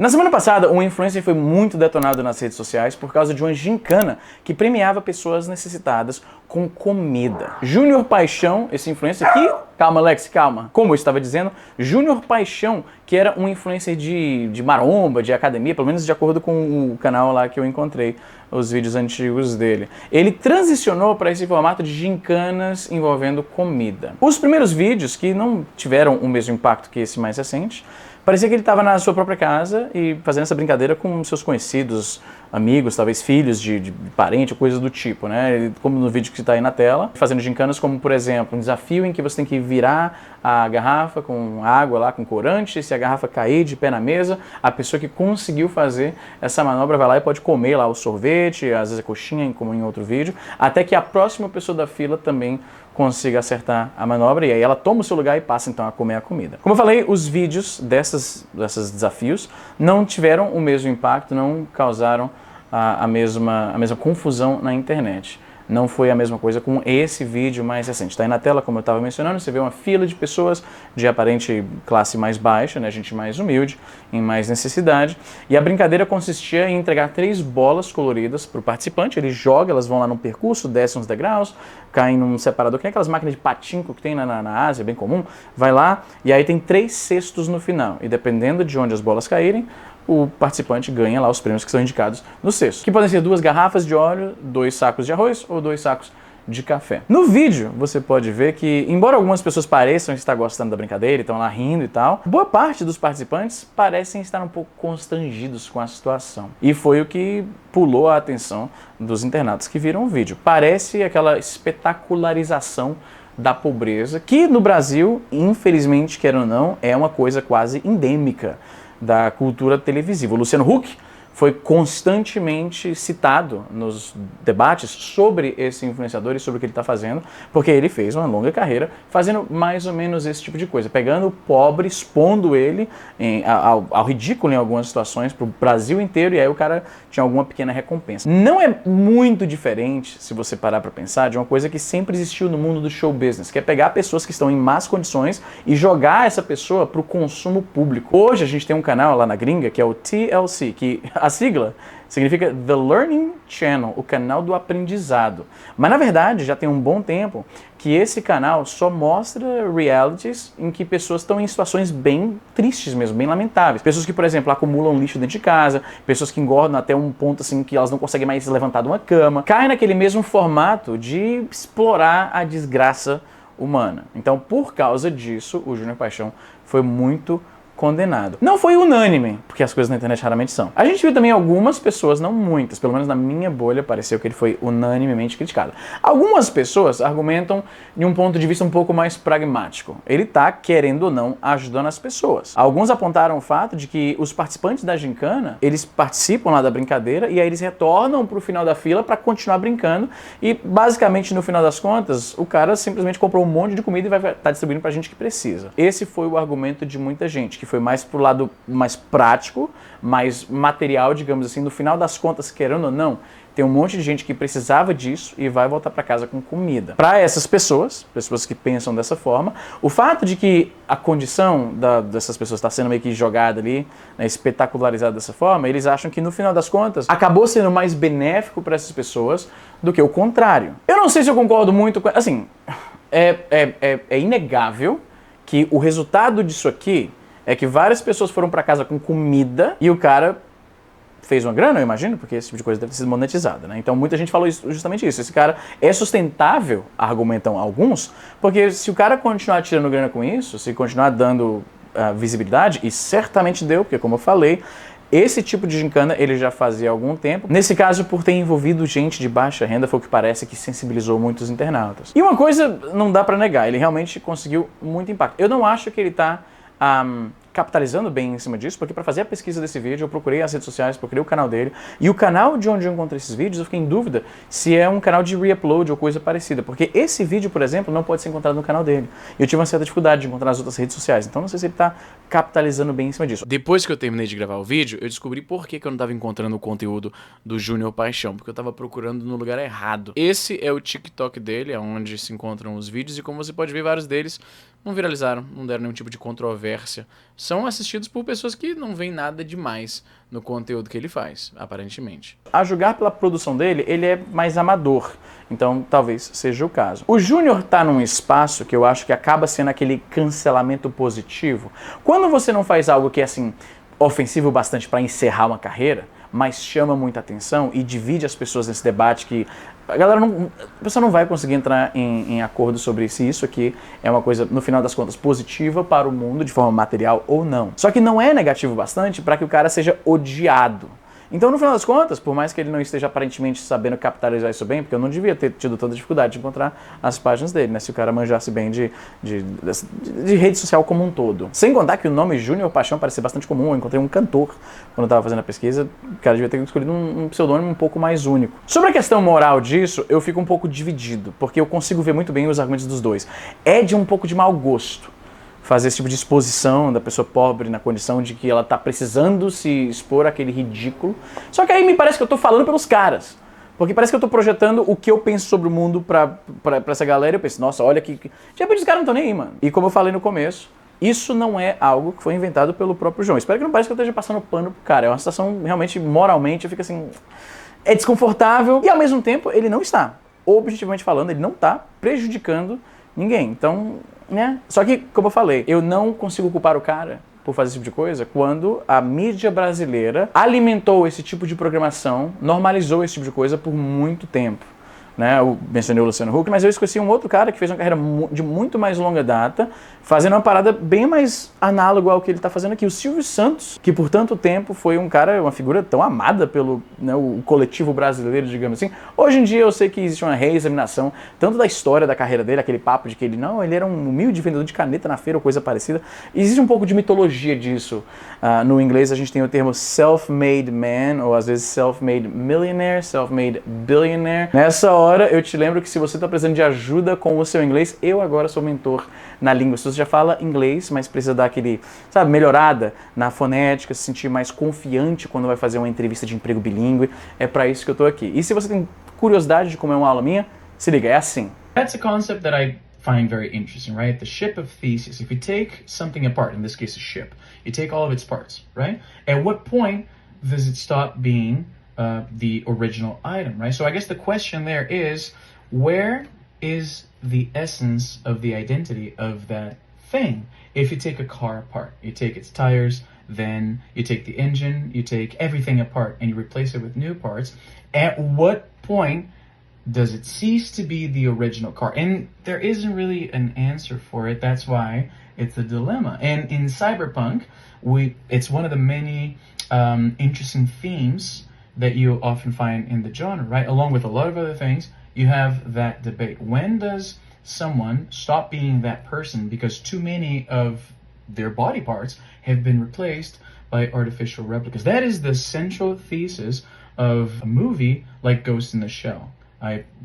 Na semana passada, um influencer foi muito detonado nas redes sociais por causa de uma gincana que premiava pessoas necessitadas com comida. Júnior Paixão, esse influencer aqui... Calma, Alex, calma. Como eu estava dizendo, Júnior Paixão, que era um influencer de maromba, de academia, pelo menos de acordo com o canal lá que eu encontrei, os vídeos antigos dele. Ele transicionou para esse formato de gincanas envolvendo comida. Os primeiros vídeos, que não tiveram o mesmo impacto que esse mais recente, parecia que ele estava na sua própria casa e fazendo essa brincadeira com seus conhecidos, amigos, talvez filhos de parente, coisas do tipo, né? Como no vídeo que está aí na tela, fazendo gincanas como, por exemplo, um desafio em que você tem que virar a garrafa com água lá, com corante, se a garrafa cair de pé na mesa, a pessoa que conseguiu fazer essa manobra vai lá e pode comer lá o sorvete, às vezes a coxinha, como em outro vídeo, até que a próxima pessoa da fila também consiga acertar a manobra e aí ela toma o seu lugar e passa então a comer a comida. Como eu falei, os vídeos desses desafios não tiveram o mesmo impacto, não causaram a mesma confusão na internet. Não foi a mesma coisa com esse vídeo mais recente. Está aí na tela, como eu estava mencionando, você vê uma fila de pessoas de aparente classe mais baixa, né, gente mais humilde, em mais necessidade. E a brincadeira consistia em entregar 3 bolas coloridas para o participante. Ele joga, elas vão lá num percurso, descem uns degraus, caem num separador, que nem aquelas máquinas de patinco que tem na Ásia, bem comum. Vai lá e aí tem 3 cestos no final. E dependendo de onde as bolas caírem, o participante ganha lá os prêmios que são indicados no cesto, que podem ser 2 garrafas de óleo, 2 sacos de arroz ou 2 sacos de café. No vídeo, você pode ver que, embora algumas pessoas pareçam estar gostando da brincadeira e estão lá rindo e tal, boa parte dos participantes parecem estar um pouco constrangidos com a situação. E foi o que pulou a atenção dos internautas que viram o vídeo. Parece aquela espetacularização da pobreza, que no Brasil, infelizmente, quer ou não, é uma coisa quase endêmica da cultura televisiva. O Luciano Huck foi constantemente citado nos debates sobre esse influenciador e sobre o que ele está fazendo, porque ele fez uma longa carreira fazendo mais ou menos esse tipo de coisa, pegando o pobre, expondo ele ao ridículo em algumas situações para o Brasil inteiro, e aí o cara tinha alguma pequena recompensa. Não é muito diferente, se você parar para pensar, de uma coisa que sempre existiu no mundo do show business, que é pegar pessoas que estão em más condições e jogar essa pessoa para o consumo público. Hoje a gente tem um canal lá na gringa que é o TLC, que a sigla significa The Learning Channel, o canal do aprendizado. Mas na verdade já tem um bom tempo que esse canal só mostra realities em que pessoas estão em situações bem tristes mesmo, bem lamentáveis. Pessoas que, por exemplo, acumulam lixo dentro de casa, pessoas que engordam até um ponto assim que elas não conseguem mais se levantar de uma cama. Cai naquele mesmo formato de explorar a desgraça humana. Então, por causa disso, o Júnior Paixão foi muito condenado. Não foi unânime, porque as coisas na internet raramente são. A gente viu também algumas pessoas, não muitas, pelo menos na minha bolha pareceu que ele foi unanimemente criticado. Algumas pessoas argumentam de um ponto de vista um pouco mais pragmático. Ele tá, querendo ou não, ajudando as pessoas. Alguns apontaram o fato de que os participantes da gincana, eles participam lá da brincadeira e aí eles retornam pro final da fila para continuar brincando e basicamente no final das contas, o cara simplesmente comprou um monte de comida e vai estar distribuindo pra gente que precisa. Esse foi o argumento de muita gente, que foi mais pro lado mais prático, mais material, digamos assim. No final das contas, querendo ou não, tem um monte de gente que precisava disso e vai voltar para casa com comida. Para essas pessoas que pensam dessa forma, o fato de que a condição dessas pessoas está sendo meio que jogada ali, né, espetacularizada dessa forma, eles acham que no final das contas acabou sendo mais benéfico para essas pessoas do que o contrário. Eu não sei se eu concordo muito com... Assim, é inegável que o resultado disso aqui é que várias pessoas foram para casa com comida e o cara fez uma grana, eu imagino, porque esse tipo de coisa deve ser monetizada, né? Então muita gente falou justamente isso. Esse cara é sustentável, argumentam alguns, porque se o cara continuar tirando grana com isso, se continuar dando visibilidade, e certamente deu, porque como eu falei, esse tipo de gincana ele já fazia há algum tempo. Nesse caso, por ter envolvido gente de baixa renda, foi o que parece que sensibilizou muitos internautas. E uma coisa não dá para negar, ele realmente conseguiu muito impacto. Eu não acho que ele tá capitalizando bem em cima disso, porque para fazer a pesquisa desse vídeo eu procurei as redes sociais, procurei o canal dele, e o canal de onde eu encontrei esses vídeos eu fiquei em dúvida se é um canal de reupload ou coisa parecida, porque esse vídeo, por exemplo, não pode ser encontrado no canal dele. E eu tive uma certa dificuldade de encontrar nas outras redes sociais, então não sei se ele tá capitalizando bem em cima disso. Depois que eu terminei de gravar o vídeo, eu descobri por que eu não tava encontrando o conteúdo do Júnior Paixão, porque eu tava procurando no lugar errado. Esse é o TikTok dele, é onde se encontram os vídeos, e como você pode ver, vários deles não viralizaram, não deram nenhum tipo de controvérsia. São assistidos por pessoas que não veem nada demais no conteúdo que ele faz, aparentemente. A julgar pela produção dele, ele é mais amador. Então, talvez seja o caso. O Júnior tá num espaço que eu acho que acaba sendo aquele cancelamento positivo. Quando você não faz algo que é, assim, ofensivo bastante para encerrar uma carreira, mas chama muita atenção e divide as pessoas nesse debate que a pessoa não vai conseguir entrar em acordo sobre se isso aqui é uma coisa, no final das contas, positiva para o mundo, de forma material ou não. Só que não é negativo bastante para que o cara seja odiado. Então, no final das contas, por mais que ele não esteja aparentemente sabendo capitalizar isso bem, porque eu não devia ter tido tanta dificuldade de encontrar as páginas dele, né? Se o cara manjasse bem de rede social como um todo. Sem contar que o nome Júnior Paixão parece ser bastante comum. Eu encontrei um cantor quando eu estava fazendo a pesquisa. O cara devia ter escolhido um pseudônimo um pouco mais único. Sobre a questão moral disso, eu fico um pouco dividido, porque eu consigo ver muito bem os argumentos dos dois. É de um pouco de mau gosto fazer esse tipo de exposição da pessoa pobre na condição de que ela tá precisando se expor àquele ridículo. Só que aí me parece que eu tô falando pelos caras. Porque parece que eu tô projetando o que eu penso sobre o mundo pra essa galera. Eu penso, nossa, olha que... De repente os caras não estão nem aí, mano. E como eu falei no começo, isso não é algo que foi inventado pelo próprio João. Espero que não pareça que eu esteja passando pano pro cara. É uma situação realmente, moralmente, eu fico assim... É desconfortável e ao mesmo tempo ele não está. Objetivamente falando, ele não tá prejudicando ninguém. Então... né? Só que, como eu falei, eu não consigo culpar o cara por fazer esse tipo de coisa quando a mídia brasileira alimentou esse tipo de programação, normalizou esse tipo de coisa por muito tempo. Né? Eu mencionei o Luciano Huck, mas eu esqueci um outro cara que fez uma carreira de muito mais longa data, fazendo uma parada bem mais análoga ao que ele está fazendo aqui. O Silvio Santos, que por tanto tempo foi um cara, uma figura tão amada pelo o coletivo brasileiro, digamos assim. Hoje em dia eu sei que existe uma reexaminação, tanto da história da carreira dele, aquele papo de que ele era um humilde vendedor de caneta na feira ou coisa parecida. Existe um pouco de mitologia disso. No inglês a gente tem o termo self-made man, ou às vezes self-made millionaire, self-made billionaire. Nessa hora eu te lembro que se você está precisando de ajuda com o seu inglês, eu agora sou mentor na língua. Se você já fala inglês, mas precisa dar aquele, melhorada na fonética, se sentir mais confiante quando vai fazer uma entrevista de emprego bilíngue, é para isso que eu tô aqui. E se você tem curiosidade de como é uma aula minha, se liga, é assim. That's a concept that I find very interesting, right? The ship of Theseus. If you take something apart, in this case a ship, you take all of its parts, right? At what point does it stop being the original item, right? So I guess the question there is, where is the essence of the identity of that thing? If you take a car apart, you take its tires, then you take the engine, you take everything apart and you replace it with new parts, at what point does it cease to be the original car? And there isn't really an answer for it. That's why it's a dilemma. And in Cyberpunk, it's one of the many interesting themes that you often find in the genre, right? Along with a lot of other things, you have that debate. When does someone stop being that person because too many of their body parts have been replaced by artificial replicas? That is the central thesis of a movie like Ghost in the Shell.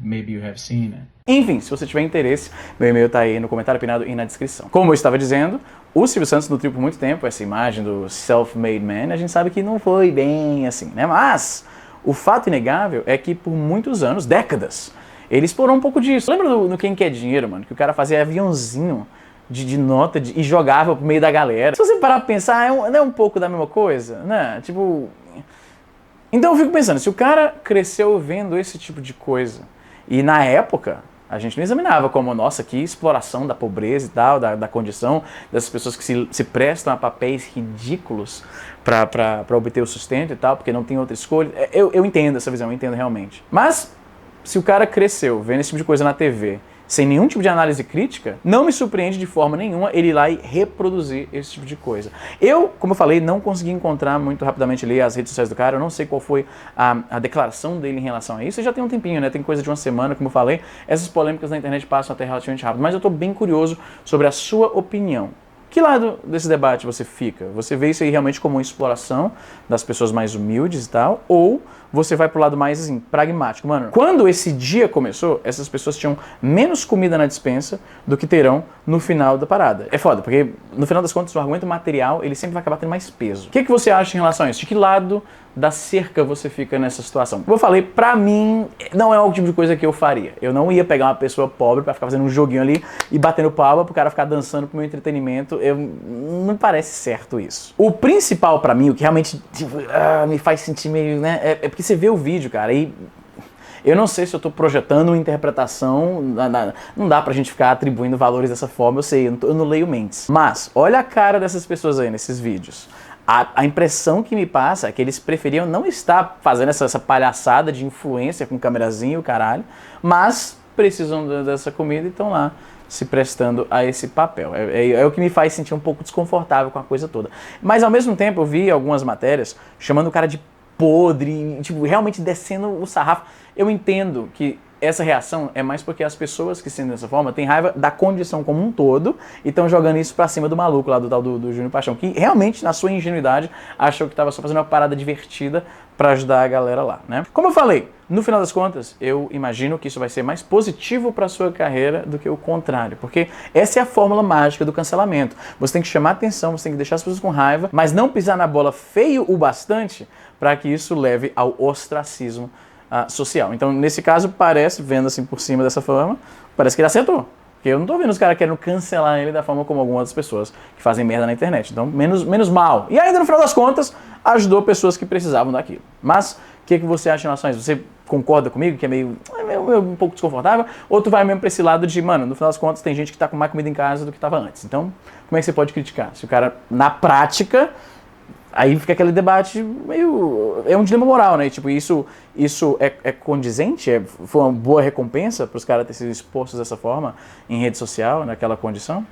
Maybe you have seen it. Enfim, se você tiver interesse, meu e-mail tá aí no comentário pinado e na descrição. Como eu estava dizendo, o Silvio Santos nutriu por muito tempo essa imagem do self-made man. A gente sabe que não foi bem assim, né? Mas o fato inegável é que por muitos anos, décadas, ele explorou um pouco disso. Lembra no Quem Quer Dinheiro, mano? Que o cara fazia aviãozinho de nota e jogava pro meio da galera. Se você parar pra pensar, não é um pouco da mesma coisa, né? Tipo... Então eu fico pensando, se o cara cresceu vendo esse tipo de coisa, e na época a gente não examinava como, nossa, que exploração da pobreza e tal, da condição dessas pessoas que se prestam a papéis ridículos para obter o sustento e tal, porque não tem outra escolha. Eu entendo essa visão, eu entendo realmente. Mas se o cara cresceu vendo esse tipo de coisa na TV, sem nenhum tipo de análise crítica, não me surpreende de forma nenhuma ele ir lá e reproduzir esse tipo de coisa. Eu, como eu falei, não consegui encontrar muito rapidamente ali as redes sociais do cara, eu não sei qual foi a declaração dele em relação a isso, e já tem um tempinho, né? Tem coisa de uma semana, como eu falei, essas polêmicas na internet passam até relativamente rápido, mas eu tô bem curioso sobre a sua opinião. Que lado desse debate você fica? Você vê isso aí realmente como uma exploração das pessoas mais humildes e tal? Ou você vai pro lado mais, assim, pragmático? Mano, quando esse dia começou, essas pessoas tinham menos comida na despensa do que terão no final da parada. É foda, porque no final das contas o argumento material, ele sempre vai acabar tendo mais peso. O que você acha em relação a isso? De que lado da cerca você fica nessa situação? Como eu falei, pra mim, não é o tipo de coisa que eu faria. Eu não ia pegar uma pessoa pobre pra ficar fazendo um joguinho ali e batendo palma pro cara ficar dançando pro meu entretenimento. Não me parece certo isso. O principal pra mim, o que realmente tipo, me faz sentir meio, né, é porque você vê o vídeo, cara, e eu não sei se eu tô projetando uma interpretação, não dá pra gente ficar atribuindo valores dessa forma, eu sei, eu não leio mentes. Mas, olha a cara dessas pessoas aí nesses vídeos. A impressão que me passa é que eles preferiam não estar fazendo essa palhaçada de influência com camerazinho e o caralho, mas precisam dessa comida e estão lá se prestando a esse papel. É o que me faz sentir um pouco desconfortável com a coisa toda. Mas ao mesmo tempo eu vi algumas matérias chamando o cara de podre, tipo, realmente descendo o sarrafo. Eu entendo que essa reação é mais porque as pessoas que se sentem dessa forma têm raiva da condição como um todo e estão jogando isso pra cima do maluco lá do tal do Júnior Paixão, que realmente, na sua ingenuidade, achou que tava só fazendo uma parada divertida pra ajudar a galera lá, né? Como eu falei, no final das contas, eu imagino que isso vai ser mais positivo pra sua carreira do que o contrário, porque essa é a fórmula mágica do cancelamento. Você tem que chamar atenção, você tem que deixar as pessoas com raiva, mas não pisar na bola feio o bastante para que isso leve ao ostracismo social. Então, nesse caso, parece, vendo assim por cima dessa forma, parece que ele acertou. Porque eu não tô vendo os caras querendo cancelar ele da forma como algumas outras pessoas que fazem merda na internet. Então, menos mal. E ainda, no final das contas, ajudou pessoas que precisavam daquilo. Mas, o que você acha em relação a isso? Você concorda comigo que é meio um pouco desconfortável? Ou tu vai mesmo pra esse lado de, mano, no final das contas, tem gente que tá com mais comida em casa do que tava antes. Então, como é que você pode criticar? Se o cara, na prática... Aí fica aquele debate meio... É um dilema moral, né? Tipo, isso é condizente? Foi uma boa recompensa para os caras terem sido expostos dessa forma em rede social, naquela condição?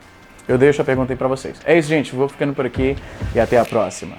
Eu deixo a pergunta aí para vocês. É isso, gente. Vou ficando por aqui e até a próxima.